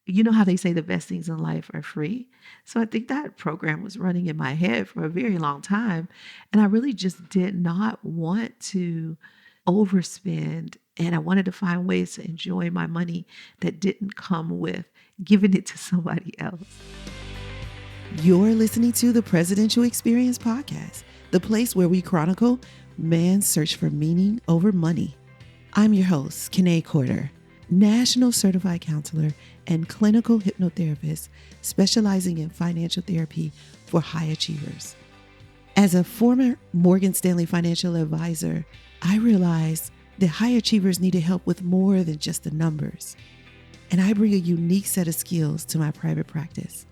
you know how they say the best things in life are free? So I think that program was running in my head for a very long time. And I really just did not want to overspend. And I wanted to find ways to enjoy my money that didn't come with giving it to somebody else. You're listening to the Presidential Experience Podcast, the place where we chronicle man's search for meaning over money. I'm your host, Kanae Corder, National Certified Counselor and Clinical Hypnotherapist specializing in financial therapy for high achievers. As a former Morgan Stanley financial advisor, I realized that high achievers needed help with more than just the numbers. And I bring a unique set of skills to my private practice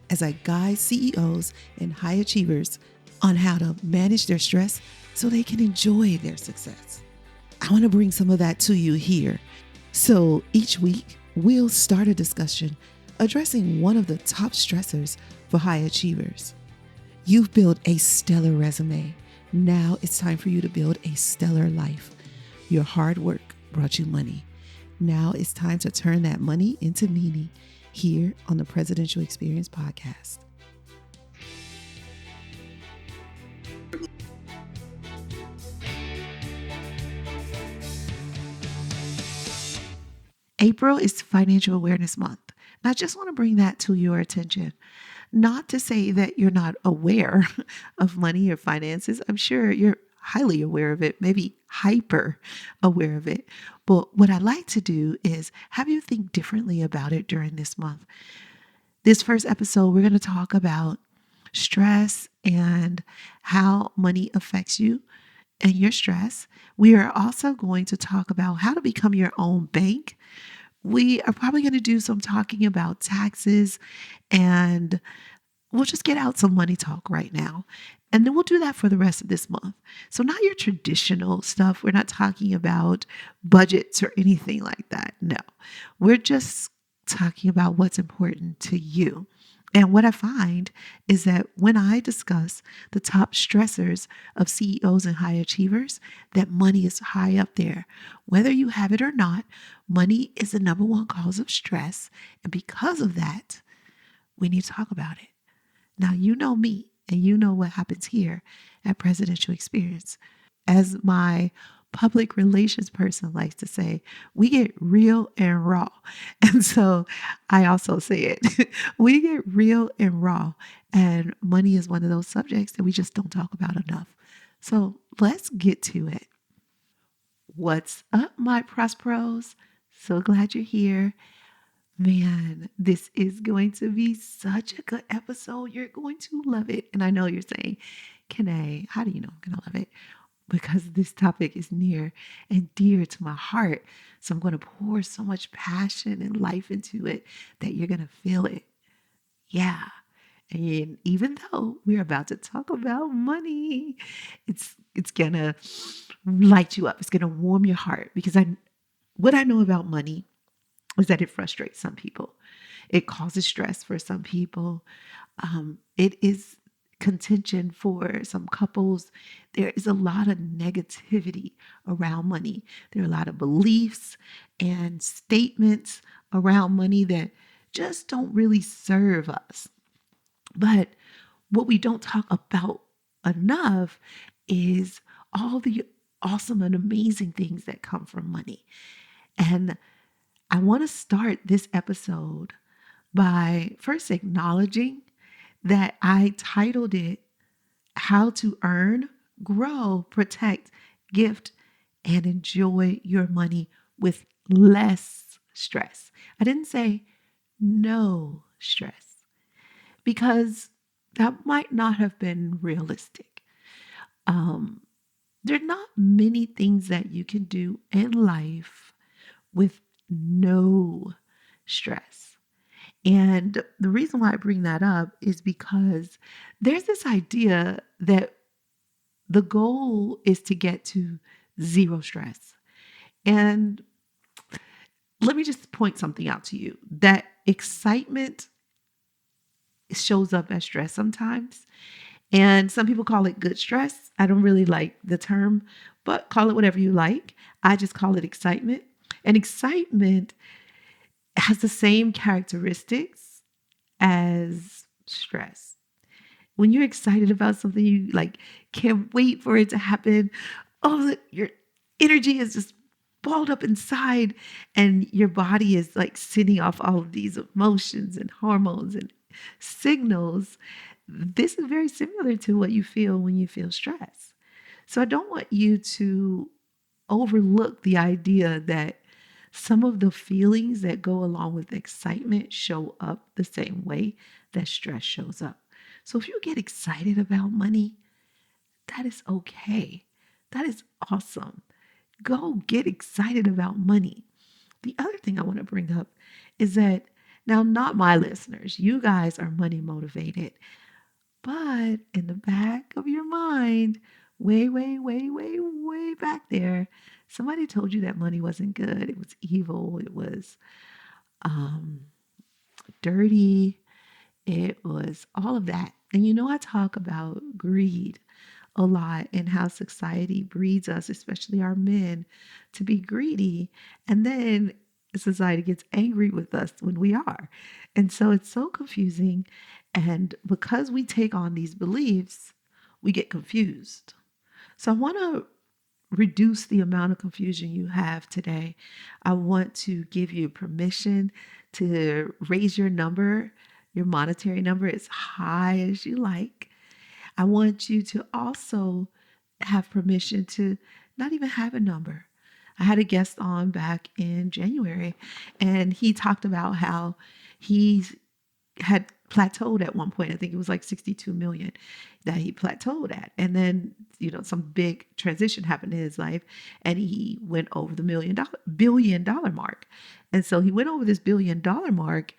as I guide CEOs and high achievers on how to manage their stress so they can enjoy their success. I want to bring some of that to you here. So each week, we'll start a discussion addressing one of the top stressors for high achievers. You've built a stellar resume. Now it's time for you to build a stellar life. Your hard work brought you money. Now it's time to turn that money into meaning here on the Presidential Experience Podcast. April is Financial Awareness Month. And I just want to bring that to your attention. Not to say that you're not aware of money or finances. I'm sure you're highly aware of it, maybe hyper aware of it. But what I like to do is have you think differently about it during this month. This first episode, we're going to talk about stress and how money affects you and your stress. We are also going to talk about how to become your own bank. We are probably going to do some talking about taxes, and we'll just get out some money talk right now. And then we'll do that for the rest of this month. So not your traditional stuff. We're not talking about budgets or anything like that. No, we're just talking about what's important to you. And what I find is that when I discuss the top stressors of CEOs and high achievers, that money is high up there. Whether you have it or not, money is the number one cause of stress. And because of that, we need to talk about it. Now, you know me, and you know what happens here at Presidential Experience. As my public relations person likes to say, we get real and raw. And so I also say it, we get real and raw. And money is one of those subjects that we just don't talk about enough. So let's get to it. What's up, my Prosperos? So glad you're here. Man, this is going to be such a good episode. You're going to love it. And I know you're saying, Kanae, how do you know I'm going to love it? Because this topic is near and dear to my heart. So I'm going to pour so much passion and life into it that you're going to feel it. Yeah. And even though we're about to talk about money, it's going to light you up. It's going to warm your heart because what I know about money is that it frustrates some people. It causes stress for some people. It is contention for some couples. There is a lot of negativity around money. There are a lot of beliefs and statements around money that just don't really serve us. But what we don't talk about enough is all the awesome and amazing things that come from money. And I want to start this episode by first acknowledging that I titled it How to Earn, Grow, Protect, Gift, and Enjoy Your Money with Less Stress. I didn't say no stress because that might not have been realistic. There are not many things that you can do in life with no stress. And the reason why I bring that up is because there's this idea that the goal is to get to zero stress. And let me just point something out to you that excitement shows up as stress sometimes. And some people call it good stress. I don't really like the term, but call it whatever you like. I just call it excitement. And excitement has the same characteristics as stress. When you're excited about something, you like can't wait for it to happen. Oh, your energy is just balled up inside, and your body is like sending off all of these emotions and hormones and signals. This is very similar to what you feel when you feel stress. So I don't want you to overlook the idea that some of the feelings that go along with excitement show up the same way that stress shows up. So if you get excited about money, that is okay. That is awesome. Go get excited about money. The other thing I want to bring up is that now, not my listeners, you guys are money motivated, but in the back of your mind, way back there, somebody told you that money wasn't good. It was evil. It was um, dirty. It was all of that. And I talk about greed a lot and how society breeds us, especially our men, to be greedy. And then society gets angry with us when we are. And so it's so confusing. And because we take on these beliefs, we get confused. So I want to reduce the amount of confusion you have today. I want to give you permission to raise your number, your monetary number, as high as you like. I want you to also have permission to not even have a number. I had a guest on back in January, and he talked about how he's had plateaued at one point. I think it was like 62 million that he plateaued at. And then, some big transition happened in his life and he went over the billion dollar mark. And so he went over this $1 billion mark,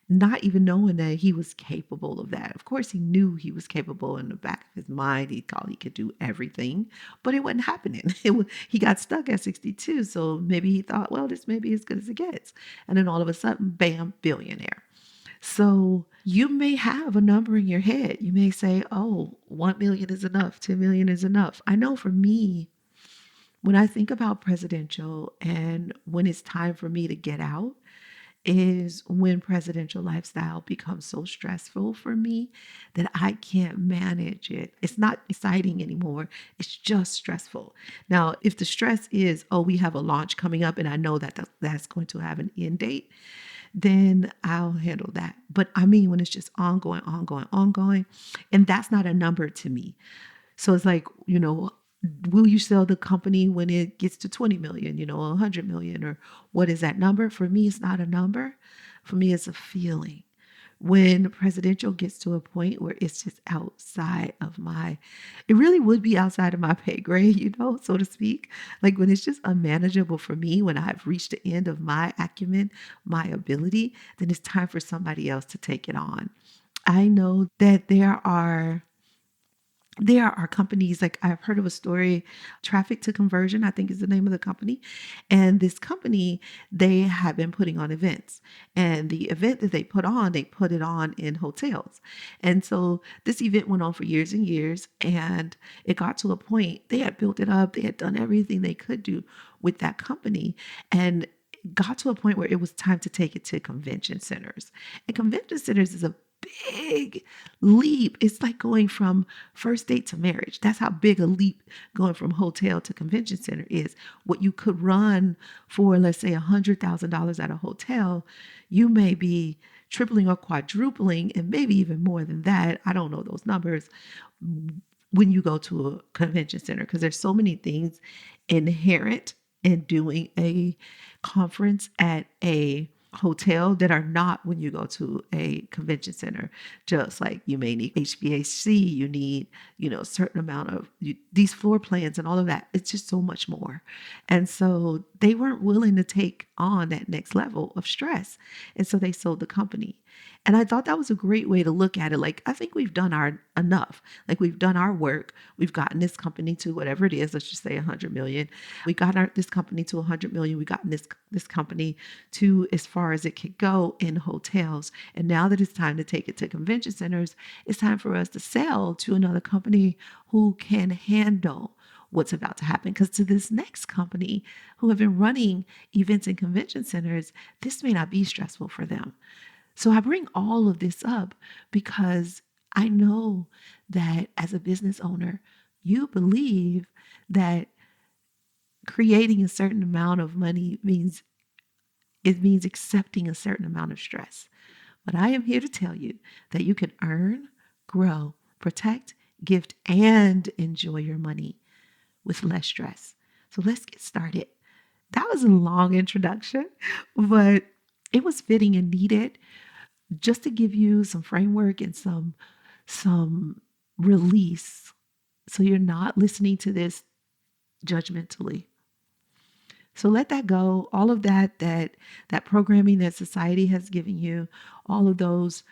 not even knowing that he was capable of that. Of course, he knew he was capable in the back of his mind. He thought he could do everything, but it wasn't happening. He got stuck at 62. So maybe he thought, well, this may be as good as it gets. And then all of a sudden, bam, billionaire. So you may have a number in your head. You may say, oh, 1 million is enough, 10 million is enough. I know for me, when I think about presidential and when it's time for me to get out, is when presidential lifestyle becomes so stressful for me that I can't manage it. It's not exciting anymore. It's just stressful. Now, if the stress is, oh, we have a launch coming up and I know that that's going to have an end date, then I'll handle that. But I mean, when it's just ongoing, and that's not a number to me. So it's like, will you sell the company when it gets to 20 million, 100 million, or what is that number? For me, it's not a number. For me, it's a feeling. When presidential gets to a point where it's just it really would be outside of my pay grade, so to speak. Like when it's just unmanageable for me, when I've reached the end of my acumen, my ability, then it's time for somebody else to take it on. I know that there are companies, like I've heard of a story, Traffic to Conversion, I think is the name of the company. And this company, they have been putting on events. And the event that they put it on in hotels. And so this event went on for years and years. And it got to a point, they had built it up, they had done everything they could do with that company. And got to a point where it was time to take it to convention centers. And convention centers is a big leap. It's like going from first date to marriage. That's how big a leap going from hotel to convention center is. What you could run for, let's say, $100,000 at a hotel, you may be tripling or quadrupling, and maybe even more than that. I don't know those numbers when you go to a convention center, because there's so many things inherent in doing a conference at a hotel that are not when you go to a convention center. Just like you may need HVAC, you need, a certain amount of these floor plans and all of that. It's just so much more. And so they weren't willing to take on that next level of stress. And so they sold the company. And I thought that was a great way to look at it. Like, I think we've done our enough. Like, we've done our work. We've gotten this company to whatever it is. Let's just say 100 million. We got this company to 100 million. We gotten this company to as far as it could go in hotels. And now that it's time to take it to convention centers, it's time for us to sell to another company who can handle what's about to happen. Because to this next company who have been running events and convention centers, this may not be stressful for them. So I bring all of this up because I know that as a business owner, you believe that creating a certain amount of money means accepting a certain amount of stress. But I am here to tell you that you can earn, grow, protect, gift, and enjoy your money with less stress. So let's get started. That was a long introduction, but it was fitting and needed just to give you some framework and some release so you're not listening to this judgmentally. So let that go. All of that programming that society has given you, all of those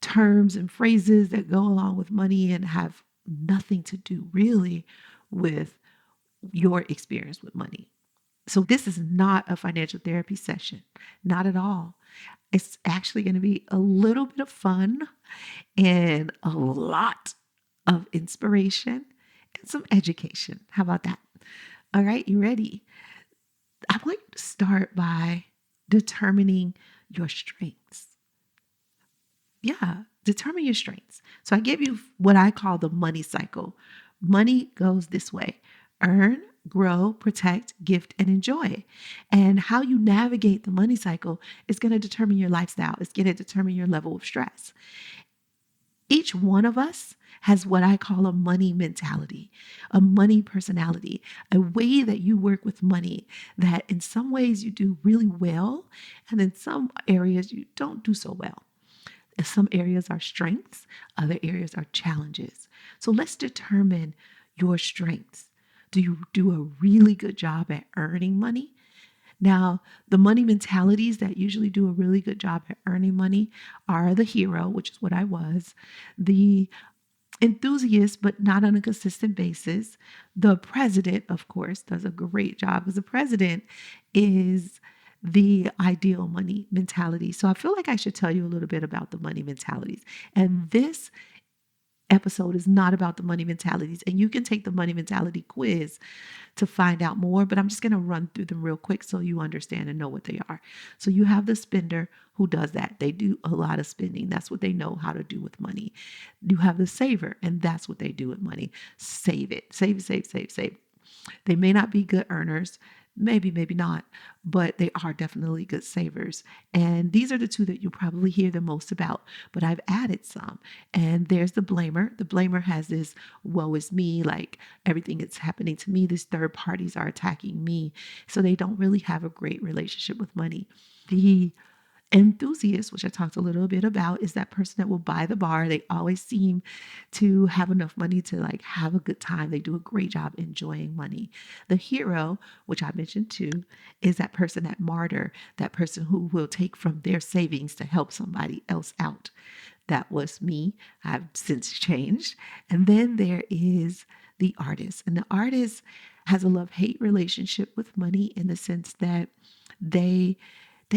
terms and phrases that go along with money and have nothing to do really with your experience with money. So this is not a financial therapy session, not at all. It's actually going to be a little bit of fun and a lot of inspiration and some education. How about that? All right, you ready? I want you to start by determining your strengths. Yeah, determine your strengths. So I give you what I call the money cycle. Money goes this way: earn, grow, protect, gift, and enjoy. And how you navigate the money cycle is going to determine your lifestyle. It's going to determine your level of stress. Each one of us has what I call a money mentality, a money personality, a way that you work with money that in some ways you do really well, and in some areas you don't do so well. Some areas are strengths, other areas are challenges. So let's determine your strengths. Do you do a really good job at earning money? Now, the money mentalities that usually do a really good job at earning money are the hero, which is what I was, the enthusiast, but not on a consistent basis. The president, of course, does a great job because the president is the ideal money mentality. So I feel like I should tell you a little bit about the money mentalities. And this episode is not about the money mentalities. And you can take the money mentality quiz to find out more, but I'm just going to run through them real quick so you understand and know what they are. So you have the spender who does that. They do a lot of spending. That's what they know how to do with money. You have the saver, and that's what they do with money. Save it. Save. They may not be good earners. Maybe not, but they are definitely good savers. And these are the two that you'll probably hear the most about, but I've added some. And there's the blamer. The blamer has this woe is me, like everything that's happening to me, these third parties are attacking me. So they don't really have a great relationship with money. The enthusiast, which I talked a little bit about, is that person that will buy the bar. They always seem to have enough money to like have a good time. They do a great job enjoying money. The hero, which I mentioned too, is that person, that martyr, that person who will take from their savings to help somebody else out. That was me. I've since changed. And then there is the artist. And the artist has a love-hate relationship with money in the sense that they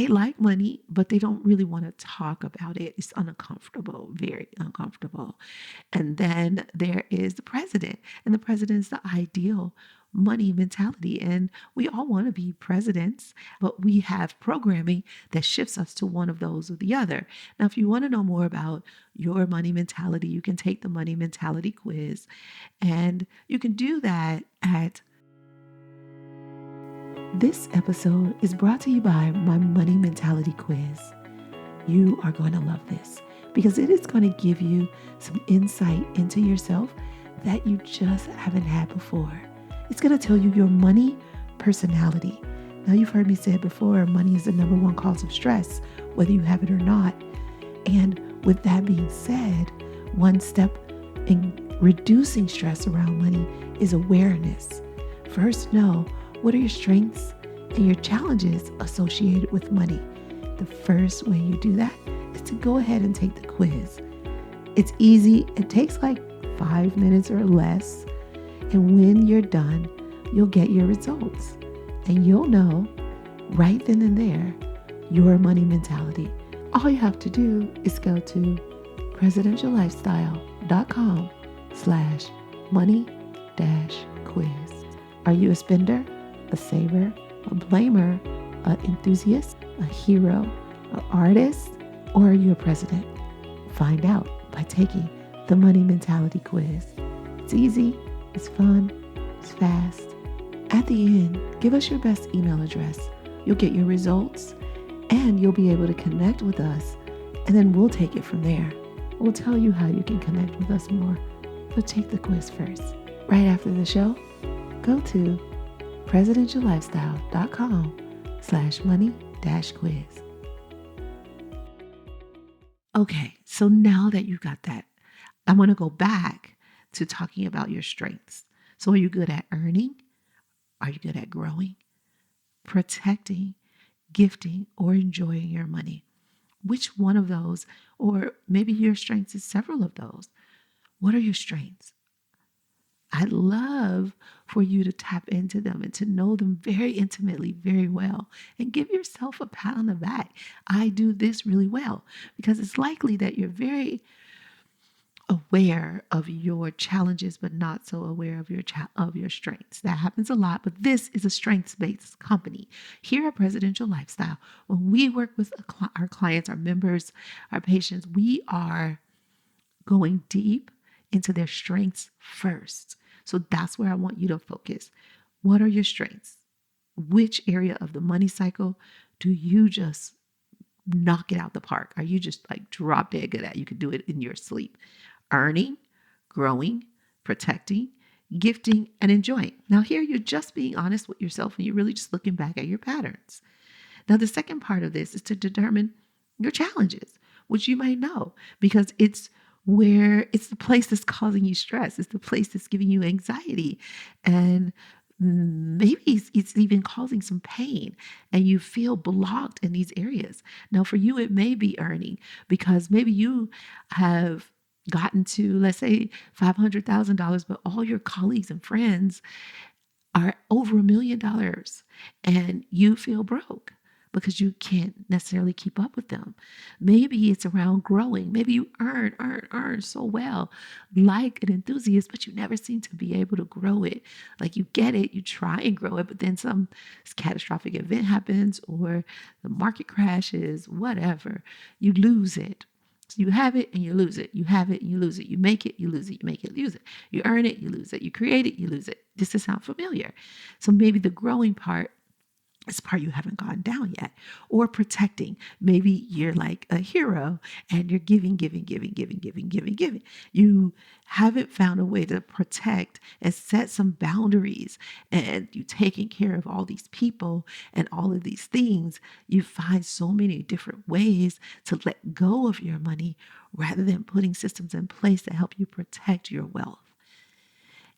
like money, but they don't really want to talk about it. It's uncomfortable, very uncomfortable. And then there is the president, and the president is the ideal money mentality. And we all want to be presidents, but we have programming that shifts us to one of those or the other. Now, if you want to know more about your money mentality, you can take the money mentality quiz, and you can do that at This episode is brought to you by my Money Mentality Quiz. You are going to love this because it is going to give you some insight into yourself that you just haven't had before. It's going to tell you your money personality. Now, you've heard me say it before, money is the number one cause of stress, whether you have it or not. And with that being said, one step in reducing stress around money is awareness. First, know what are your strengths and your challenges associated with money. The first way you do that is to go ahead and take the quiz. It's easy. It takes like 5 minutes or less. And when you're done, you'll get your results. And you'll know right then and there your money mentality. All you have to do is go to presidentiallifestyle.com/money-quiz. Are you a spender, a saver, a blamer, an enthusiast, a hero, an artist, or are you a president? Find out by taking the Money Mentality Quiz. It's easy, it's fun, it's fast. At the end, give us your best email address. You'll get your results and you'll be able to connect with us, and then we'll take it from there. We'll tell you how you can connect with us more, but take the quiz first. Right after the show, go to presidentiallifestyle.com/money-quiz. Okay, so now that you got that, I want to go back to talking about your strengths. So are you good at earning? Are you good at growing, protecting, gifting, or enjoying your money? Which one of those, or maybe your strengths is several of those. What are your strengths? I'd love for you to tap into them and to know them very intimately, very well, and give yourself a pat on the back. I do this really well, because it's likely that you're very aware of your challenges, but not so aware of your strengths. That happens a lot, but this is a strengths-based company. Here at Presidential Lifestyle, when we work with our clients, our members, our patients, we are going deep into their strengths first. So that's where I want you to focus. What are your strengths? Which area of the money cycle do you just knock it out the park? Are you just like drop dead good at? You could do it in your sleep. Earning, growing, protecting, gifting, and enjoying. Now here you're just being honest with yourself and you're really just looking back at your patterns. Now the second part of this is to determine your challenges, which you might know because it's the place that's causing you stress. It's the place that's giving you anxiety. And maybe it's even causing some pain and you feel blocked in these areas. Now, for you, it may be earning because maybe you have gotten to, let's say, $500,000, but all your colleagues and friends are over $1 million and you feel broke because you can't necessarily keep up with them. Maybe it's around growing. Maybe you earn so well like an enthusiast, but you never seem to be able to grow it. Like you get it, you try and grow it, but then some catastrophic event happens or the market crashes, whatever, you lose it. So you have it and you lose it. You have it and you lose it. You make it, you lose it. You make it, lose it. You earn it, you lose it. You create it, you lose it. Does this sound familiar? So maybe the growing part is part you haven't gone down yet. Or protecting. Maybe you're like a hero and you're giving. You haven't found a way to protect and set some boundaries, and you taking care of all these people and all of these things. You find so many different ways to let go of your money rather than putting systems in place to help you protect your wealth.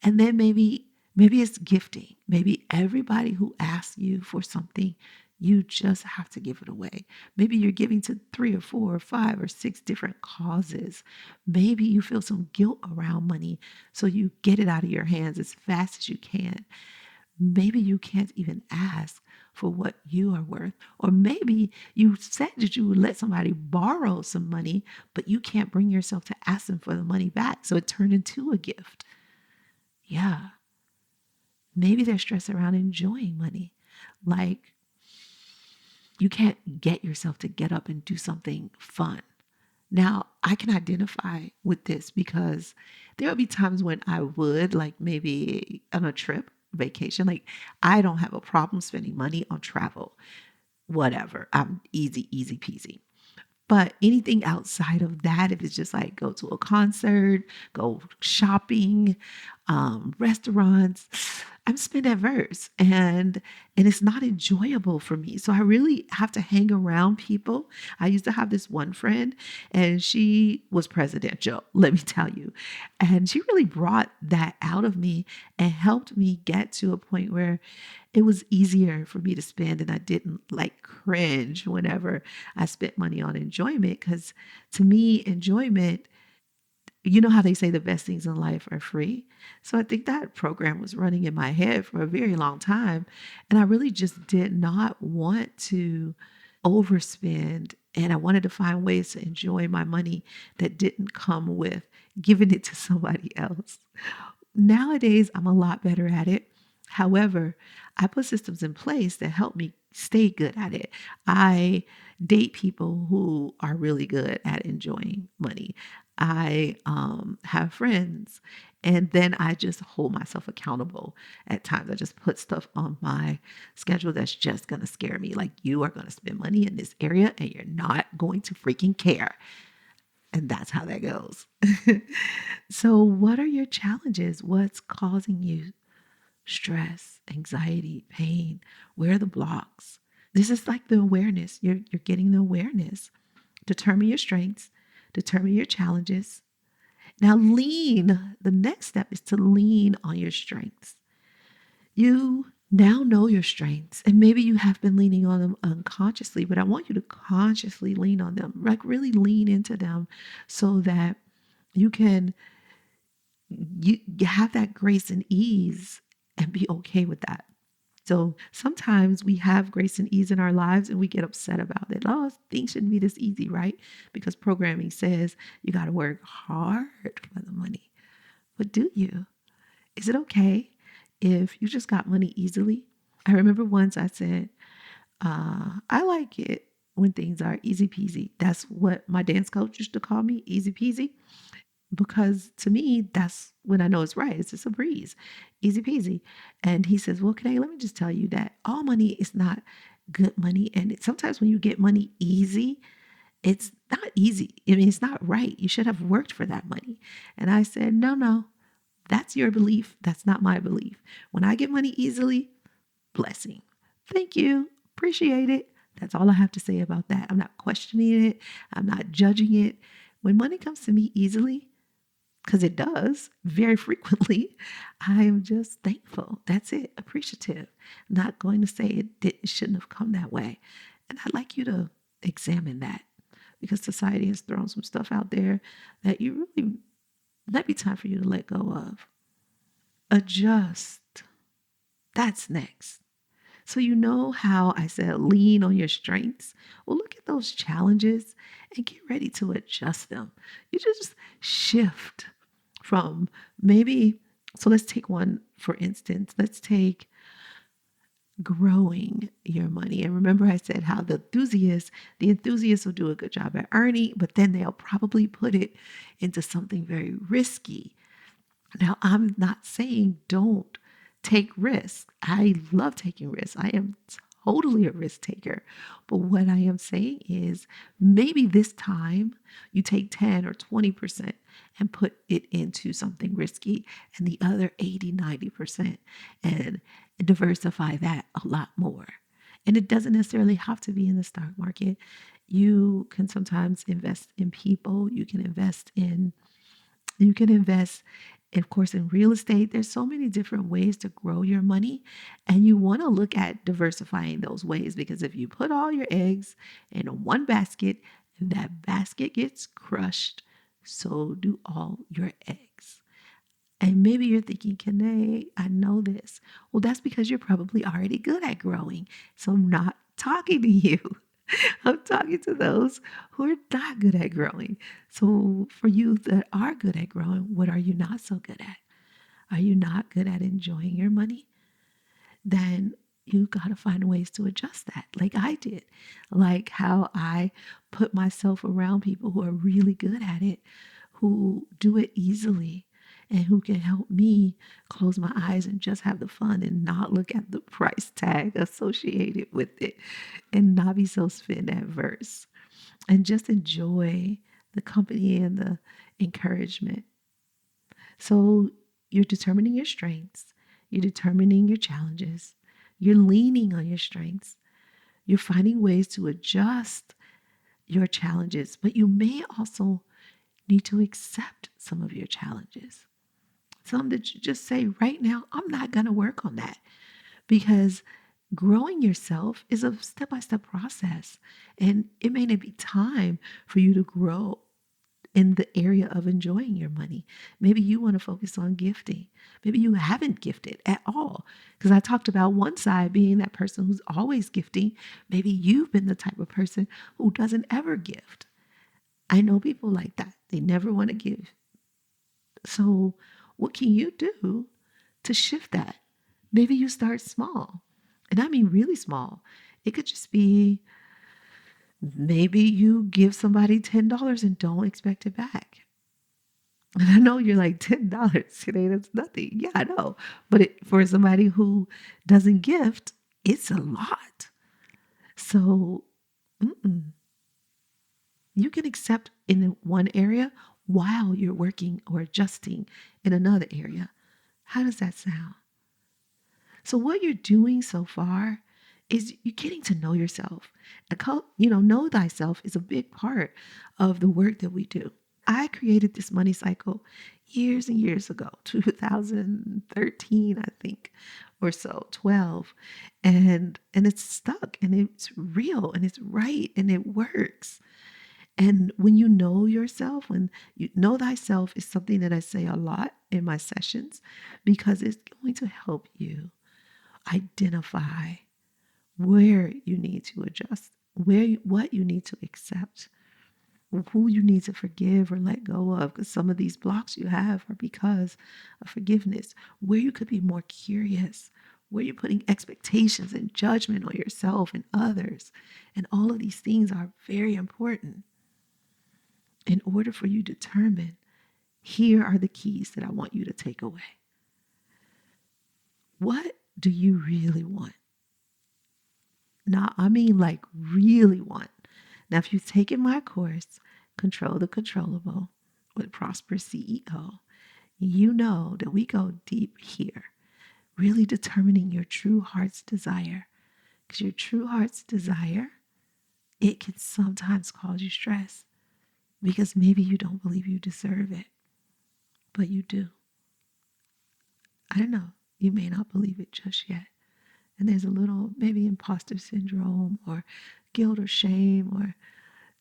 And then maybe it's gifting. Maybe everybody who asks you for something, you just have to give it away. Maybe you're giving to 3 or 4 or 5 or 6 different causes. Maybe you feel some guilt around money, so you get it out of your hands as fast as you can. Maybe you can't even ask for what you are worth. Or maybe you said that you would let somebody borrow some money, but you can't bring yourself to ask them for the money back. So it turned into a gift. Yeah. Maybe there's stress around enjoying money. Like you can't get yourself to get up and do something fun. Now, I can identify with this because there will be times when I would, like maybe on a trip, vacation, like I don't have a problem spending money on travel, whatever. I'm easy peasy. But anything outside of that, if it's just like go to a concert, go shopping, restaurants, I'm spend adverse and it's not enjoyable for me. So I really have to hang around people. I used to have this one friend and she was presidential, let me tell you. And she really brought that out of me and helped me get to a point where it was easier for me to spend and I didn't like cringe whenever I spent money on enjoyment. Because to me, enjoyment, you know how they say the best things in life are free? So I think that program was running in my head for a very long time. And I really just did not want to overspend. And I wanted to find ways to enjoy my money that didn't come with giving it to somebody else. Nowadays, I'm a lot better at it. However, I put systems in place that help me stay good at it. I date people who are really good at enjoying money. I have friends, and then I just hold myself accountable. At times, I just put stuff on my schedule that's just going to scare me. Like, you are going to spend money in this area and you're not going to freaking care. And that's how that goes. So, what are your challenges? What's causing you stress, anxiety, pain? Where are the blocks? This is like the awareness. You're getting the awareness. Determine your strengths, determine your challenges. Now lean. The next step is to lean on your strengths. You now know your strengths, and maybe you have been leaning on them unconsciously, but I want you to consciously lean on them, like really lean into them so that you can you have that grace and ease and be okay with that. So sometimes we have grace and ease in our lives and we get upset about it. Oh, things shouldn't be this easy, right? Because programming says you got to work hard for the money. But do you? Is it okay if you just got money easily? I remember once I said, I like it when things are easy peasy. That's what my dance coach used to call me, easy peasy, because to me, that's when I know it's right. It's just a breeze, easy peasy. And he says, well, Kanae, let me just tell you that all money is not good money. And sometimes when you get money easy, it's not easy. I mean, it's not right. You should have worked for that money. And I said, no, that's your belief. That's not my belief. When I get money easily, blessing. Thank you. Appreciate it. That's all I have to say about that. I'm not questioning it. I'm not judging it. When money comes to me easily, because it does very frequently, I am just thankful. That's it. Appreciative. Not going to say it shouldn't have come that way. And I'd like you to examine that because society has thrown some stuff out there that you really, might be time for you to let go of. Adjust. That's next. So, you know how I said lean on your strengths? Well, look at those challenges and get ready to adjust them. You just shift from maybe, so let's take one for instance. Let's take growing your money. And remember, I said how the enthusiasts will do a good job at earning, but then they'll probably put it into something very risky. Now, I'm not saying don't take risks. I love taking risks. I am totally a risk taker. But what I am saying is maybe this time you take 10 or 20% and put it into something risky and the other 80, 90% and diversify that a lot more. And it doesn't necessarily have to be in the stock market. You can sometimes invest in people. You can invest, of course, in real estate. There's so many different ways to grow your money. And you want to look at diversifying those ways because if you put all your eggs in one basket and that basket gets crushed, so do all your eggs. And maybe you're thinking, Kanae, I know this. Well, that's because you're probably already good at growing. So I'm not talking to you. I'm talking to those who are not good at growing. So for you that are good at growing, what are you not so good at? Are you not good at enjoying your money? Then you got to find ways to adjust that, like I did, like how I put myself around people who are really good at it, who do it easily, and who can help me close my eyes and just have the fun and not look at the price tag associated with it and not be so spend adverse and just enjoy the company and the encouragement. So you're determining your strengths, you're determining your challenges, you're leaning on your strengths, you're finding ways to adjust your challenges, but you may also need to accept some of your challenges. Some that you just say, right now, I'm not going to work on that because growing yourself is a step by step process. And it may not be time for you to grow in the area of enjoying your money. Maybe you want to focus on gifting. Maybe you haven't gifted at all. Because I talked about one side being that person who's always gifting. Maybe you've been the type of person who doesn't ever gift. I know people like that. They never want to give. So, what can you do to shift that? Maybe you start small. And I mean really small. It could just be maybe you give somebody $10 and don't expect it back. And I know you're like $10 today, that's nothing. Yeah, I know. But for somebody who doesn't gift, it's a lot. So you can accept in one area while you're working or adjusting in another area. How does that sound? So what you're doing so far is you're getting to know yourself. Know thyself is a big part of the work that we do. I created this money cycle years and years ago, 2013, I think, or so, 12. And it's stuck and it's real and it's right and it works. And when you know yourself, when you know thyself is something that I say a lot in my sessions because it's going to help you identify where you need to adjust, what you need to accept, who you need to forgive or let go of, because some of these blocks you have are because of forgiveness, where you could be more curious, where you're putting expectations and judgment on yourself and others. And all of these things are very important in order for you to determine, here are the keys that I want you to take away. What do you really want? Now, I mean like really want. Now, if you've taken my course, Control the Controllable with Prosperous CEO, you know that we go deep here, really determining your true heart's desire. Because your true heart's desire, it can sometimes cause you stress because maybe you don't believe you deserve it, but you do. I don't know. You may not believe it just yet. And there's a little maybe imposter syndrome or guilt or shame, or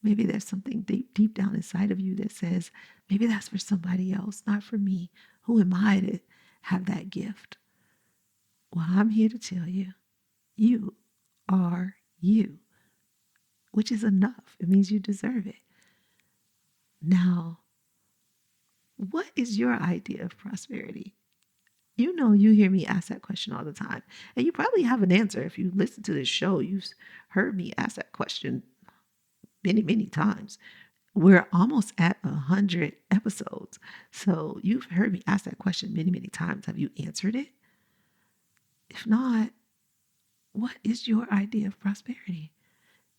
maybe there's something deep down inside of you that says, maybe that's for somebody else, not for me. Who am I to have that gift? Well, I'm here to tell you, you are you, which is enough. It means you deserve it. Now, what is your idea of prosperity? You know, you hear me ask that question all the time. And you probably have an answer. If you listen to this show, you've heard me ask that question many, many times. We're almost at 100 episodes. So you've heard me ask that question many, many times. Have you answered it? If not, what is your idea of prosperity?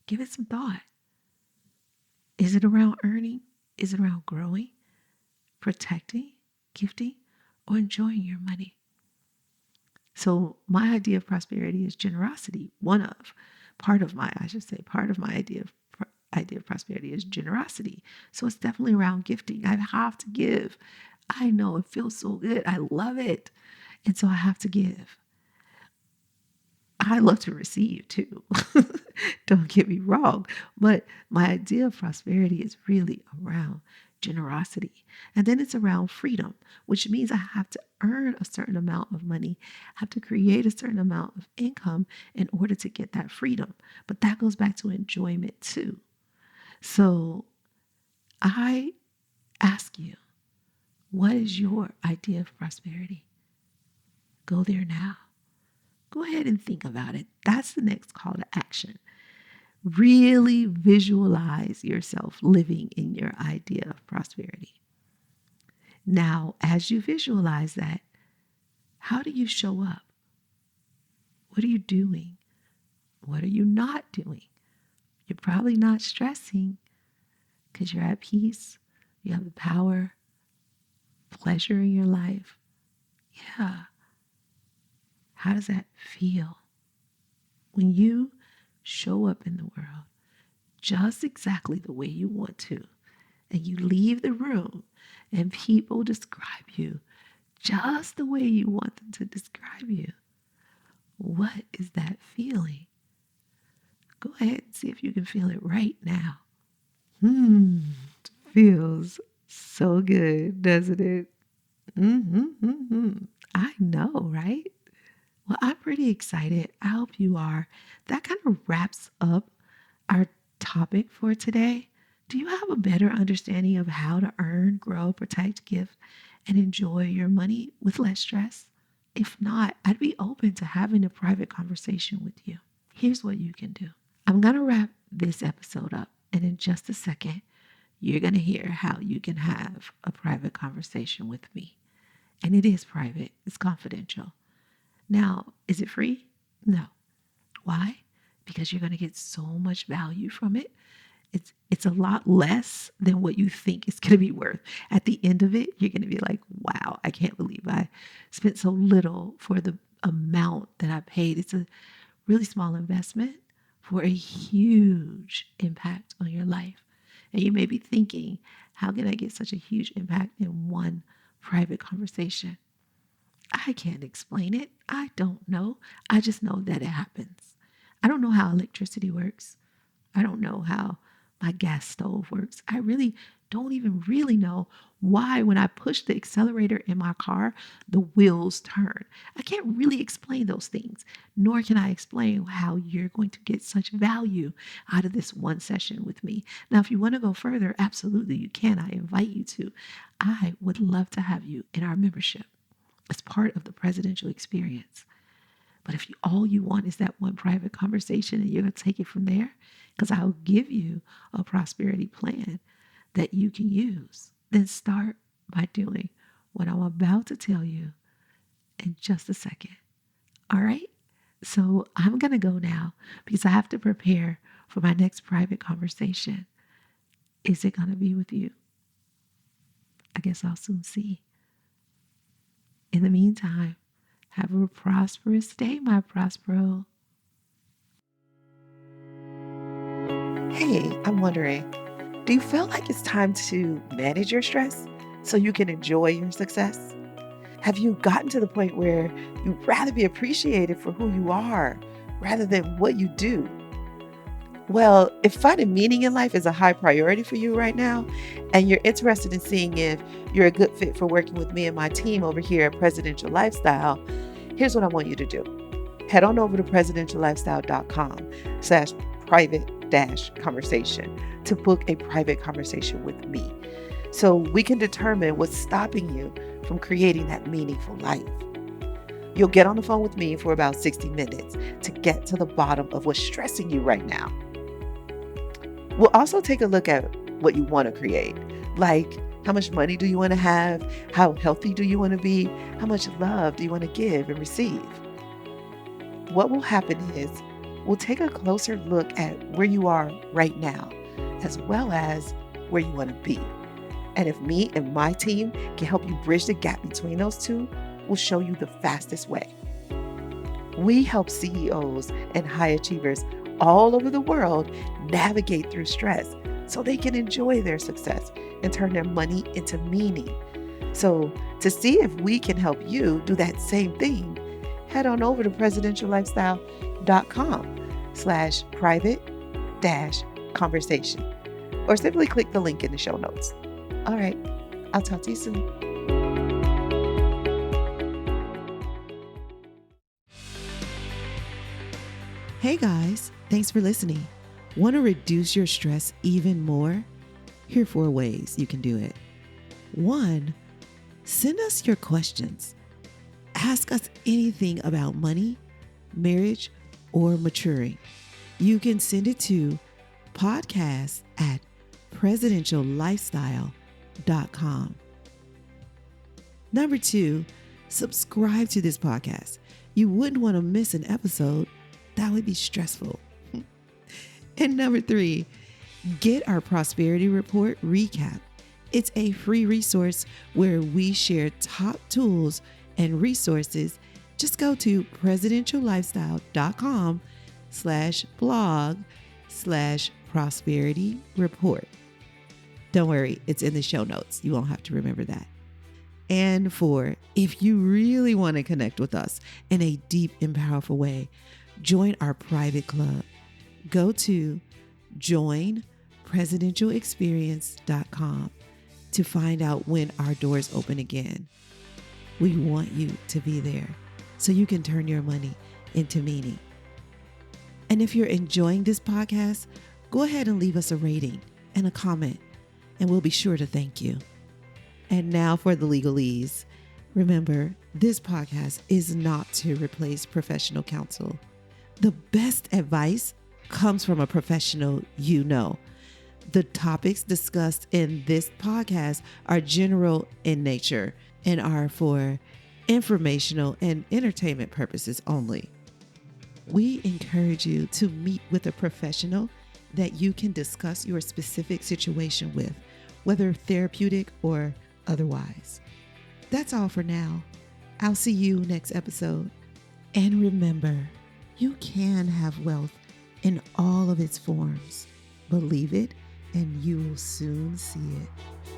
Give it some thought. Is it around earning? Is it around growing, protecting, gifting, or enjoying your money? So my idea of prosperity is generosity. Part of my idea of prosperity is generosity. So it's definitely around gifting. I have to give. I know it feels so good. I love it. And so I have to give. I love to receive too. Don't get me wrong. But my idea of prosperity is really around generosity. And then it's around freedom, which means I have to earn a certain amount of money, I have to create a certain amount of income in order to get that freedom. But that goes back to enjoyment too. So I ask you, what is your idea of prosperity? Go there now. Go ahead and think about it. That's the next call to action. Really visualize yourself living in your idea of prosperity. Now, as you visualize that, how do you show up? What are you doing? What are you not doing? You're probably not stressing because you're at peace. You have the power, pleasure in your life. Yeah. How does that feel? When you show up in the world just exactly the way you want to, and you leave the room and people describe you just the way you want them to describe you, what is that feeling? Go ahead and see if you can feel it right now. It feels so good, doesn't it? I know, right? Well, I'm pretty excited. I hope you are. That kind of wraps up our topic for today. Do you have a better understanding of how to earn, grow, protect, give, and enjoy your money with less stress? If not, I'd be open to having a private conversation with you. Here's what you can do. I'm going to wrap this episode up, and in just a second, you're going to hear how you can have a private conversation with me. And it is private, it's confidential. Now, is it free? No. Why? Because you're going to get so much value from it. It's a lot less than what you think it's going to be worth. At the end of it, you're going to be like, wow, I can't believe I spent so little for the amount that I paid. It's a really small investment for a huge impact on your life. And you may be thinking, how can I get such a huge impact in one private conversation? I can't explain it. I don't know. I just know that it happens. I don't know how electricity works. I don't know how my gas stove works. I really don't even really know why when I push the accelerator in my car, the wheels turn. I can't really explain those things, nor can I explain how you're going to get such value out of this one session with me. Now, if you want to go further, absolutely you can. I invite you to. I would love to have you in our membership as part of the presidential experience. But if all you want is that one private conversation and you're going to take it from there, because I'll give you a prosperity plan that you can use, then start by doing what I'm about to tell you in just a second. All right? So I'm going to go now because I have to prepare for my next private conversation. Is it going to be with you? I guess I'll soon see. In the meantime, have a prosperous day, my Prospero. Hey, I'm wondering, do you feel like it's time to manage your stress so you can enjoy your success? Have you gotten to the point where you'd rather be appreciated for who you are rather than what you do? Well, if finding meaning in life is a high priority for you right now, and you're interested in seeing if you're a good fit for working with me and my team over here at Presidential Lifestyle, here's what I want you to do. Head on over to presidentiallifestyle.com/private-conversation to book a private conversation with me so we can determine what's stopping you from creating that meaningful life. You'll get on the phone with me for about 60 minutes to get to the bottom of what's stressing you right now. We'll also take a look at what you want to create, like how much money do you want to have? How healthy do you want to be? How much love do you want to give and receive? What will happen is we'll take a closer look at where you are right now, as well as where you want to be. And if me and my team can help you bridge the gap between those two, we'll show you the fastest way. We help CEOs and high achievers all over the world navigate through stress so they can enjoy their success and turn their money into meaning. So to see if we can help you do that same thing, head on over to presidentiallifestyle.com/private-conversation or simply click the link in the show notes. All right, I'll talk to you soon. Hey guys, thanks for listening. Want to reduce your stress even more? Here are 4 ways you can do it. 1, send us your questions. Ask us anything about money, marriage, or maturing. You can send it to podcast@presidentiallifestyle.com. Number 2, subscribe to this podcast. You wouldn't want to miss an episode. That would be stressful. And number 3, get our Prosperity Report recap. It's a free resource where we share top tools and resources. Just go to presidentiallifestyle.com/blog/prosperity report. Don't worry, it's in the show notes. You won't have to remember that. And 4, if you really want to connect with us in a deep and powerful way, join our private club. Go to joinpresidentialexperience.com to find out when our doors open again. We want you to be there so you can turn your money into meaning. And if you're enjoying this podcast, go ahead and leave us a rating and a comment, and we'll be sure to thank you. And now for the legalese. Remember, this podcast is not to replace professional counsel. The best advice comes from a professional you know. The topics discussed in this podcast are general in nature and are for informational and entertainment purposes only. We encourage you to meet with a professional that you can discuss your specific situation with, whether therapeutic or otherwise. That's all for now. I'll see you next episode. And remember, you can have wealth in all of its forms. Believe it, and you will soon see it.